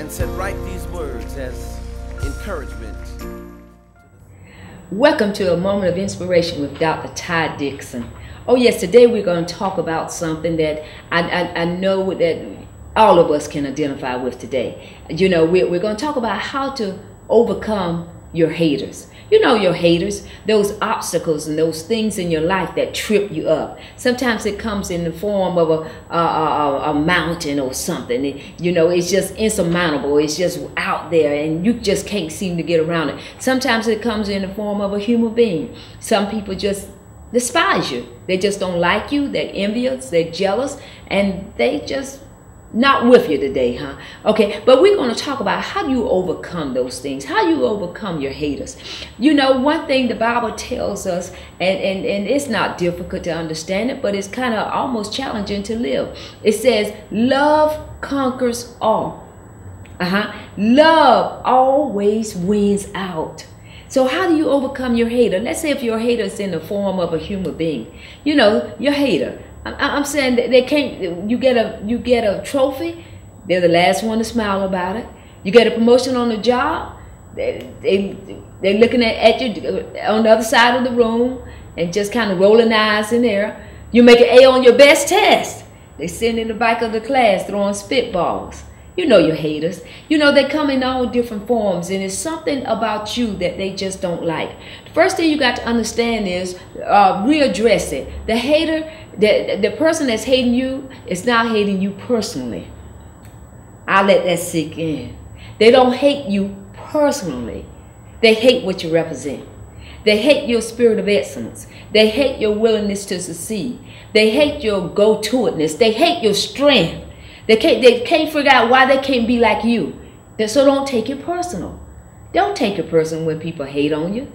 and said, write these words as encouragement. Welcome to a moment of inspiration with Dr. Ty Dixon. Oh yes, today we're going to talk about something that I know that all of us can identify with today. You know, we're going to talk about how to overcome your haters. You know, your haters, those obstacles and those things in your life that trip you up. Sometimes it comes in the form of a mountain or something. You know, it's just insurmountable. It's just out there and you just can't seem to get around it. Sometimes it comes in the form of a human being. Some people just despise you. They just don't like you. They're envious. They're jealous. And they just not with you today, huh? Okay, but we're going to talk about how do you overcome those things, how you overcome your haters. You know, one thing the Bible tells us, and it's not difficult to understand it, but it's kind of almost challenging to live. It says, love conquers all. Love always wins out. So how do you overcome your hater? Let's say if your hater is in the form of a human being. You know, your hater. I'm saying that they can't. You get a trophy, they're the last one to smile about it. You get a promotion on the job, they're looking at you on the other side of the room and just kind of rolling eyes in there. You make an A on your best test, they sitting in the back of the class throwing spitballs. You know your haters. You know they come in all different forms, and it's something about you that they just don't like. The first thing you got to understand is readdress it. The hater, the person that's hating you is not hating you personally. I'll let that sink in. They don't hate you personally. They hate what you represent. They hate your spirit of excellence. They hate your willingness to succeed. They hate your go-to-itness. They hate your strength. They can't figure out why they can't be like you. So don't take it personal. Don't take it personal when people hate on you.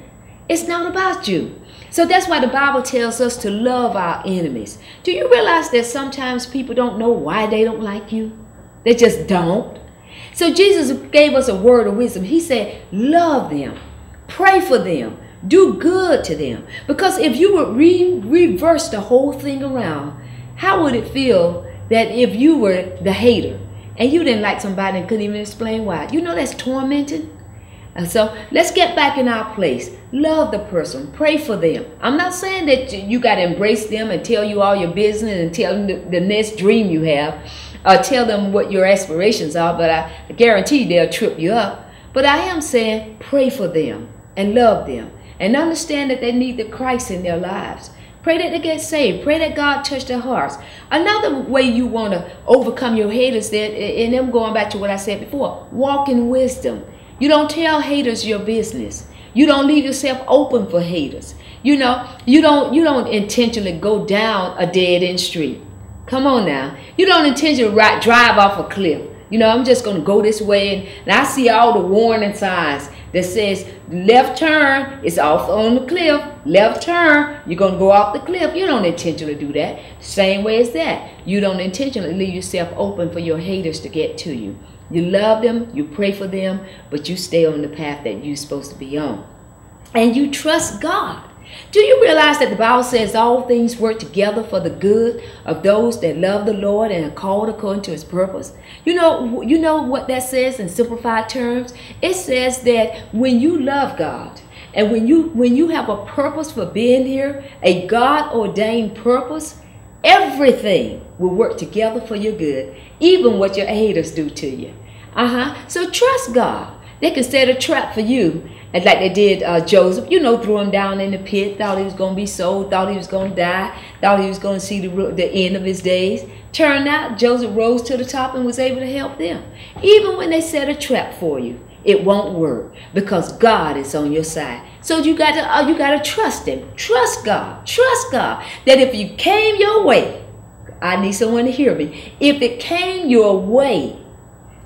It's not about you. So that's why the Bible tells us to love our enemies. Do you realize that sometimes people don't know why they don't like you? They just don't. So Jesus gave us a word of wisdom. He said, love them. Pray for them. Do good to them. Because if you would reverse the whole thing around, how would it feel that if you were the hater and you didn't like somebody and couldn't even explain why? You know that's tormenting. And so let's get back in our place. Love the person. Pray for them. I'm not saying that you got to embrace them and tell you all your business and tell them the next dream you have. Tell them what your aspirations are, but I guarantee they'll trip you up. But I am saying pray for them and love them and understand that they need the Christ in their lives. Pray that they get saved. Pray that God touch their hearts. Another way you want to overcome your haters, and I'm going back to what I said before, walk in wisdom. You don't tell haters your business. You don't leave yourself open for haters. You know, you don't intentionally go down a dead-end street. Come on now. You don't intentionally drive off a cliff. You know, I'm just going to go this way, and I see all the warning signs that says left turn is off on the cliff. Left turn, you're going to go off the cliff. You don't intentionally do that. Same way as that. You don't intentionally leave yourself open for your haters to get to you. You love them, you pray for them, but you stay on the path that you're supposed to be on. And you trust God. Do you realize that the Bible says all things work together for the good of those that love the Lord and are called according to his purpose? You know what that says in simplified terms? It says that when you love God and when you have a purpose for being here, a God-ordained purpose, everything will work together for your good, even what your haters do to you. So trust God. They can set a trap for you. And like they did Joseph, you know, threw him down in the pit, thought he was going to be sold, thought he was going to die, thought he was going to see the end of his days. Turned out Joseph rose to the top and was able to help them. Even when they set a trap for you, it won't work because God is on your side. So you got to trust him. Trust God. Trust God that if you came your way, I need someone to hear me. If it came your way,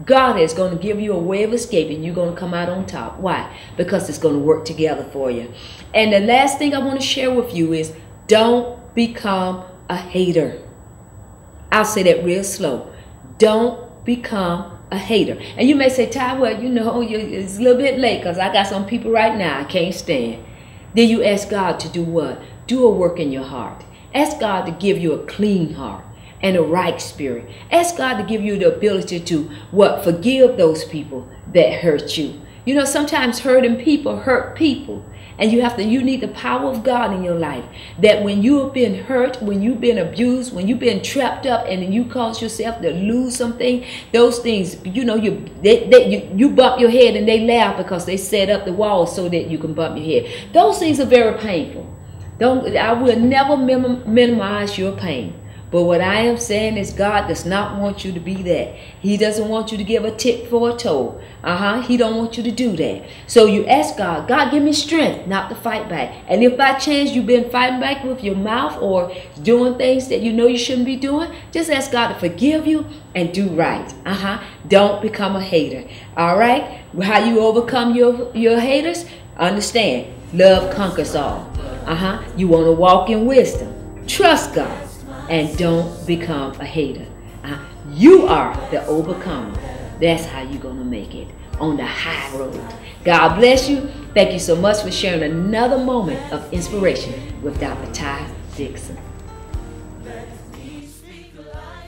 God is going to give you a way of escape and you're going to come out on top. Why? Because it's going to work together for you. And the last thing I want to share with you is don't become a hater. I'll say that real slow. Don't become a hater. And you may say, Ty, well, you know, it's a little bit late because I got some people right now I can't stand. Then you ask God to do what? Do a work in your heart. Ask God to give you a clean heart. and a right spirit. Ask God to give you the ability to what? Forgive those people that hurt you. You know, sometimes hurting people hurt people. And you need the power of God in your life. That when you have been hurt, when you've been abused, when you've been trapped up, and then you cause yourself to lose something, those things, you know, you bump your head and they laugh because they set up the wall so that you can bump your head. Those things are very painful. I will never minimize your pain. But what I am saying is God does not want you to be that. He doesn't want you to give a tit for a toe. He don't want you to do that. So you ask God, God, give me strength not to fight back. And if by chance you've been fighting back with your mouth or doing things that you know you shouldn't be doing, just ask God to forgive you and do right. Don't become a hater. All right? How you overcome your haters? Understand, love conquers all. You want to walk in wisdom. Trust God. And don't become a hater. You are the overcomer. That's how you're going to make it on the high road. God bless you. Thank you so much for sharing another moment of inspiration with Dr. Ty Dixon. Let me speak life.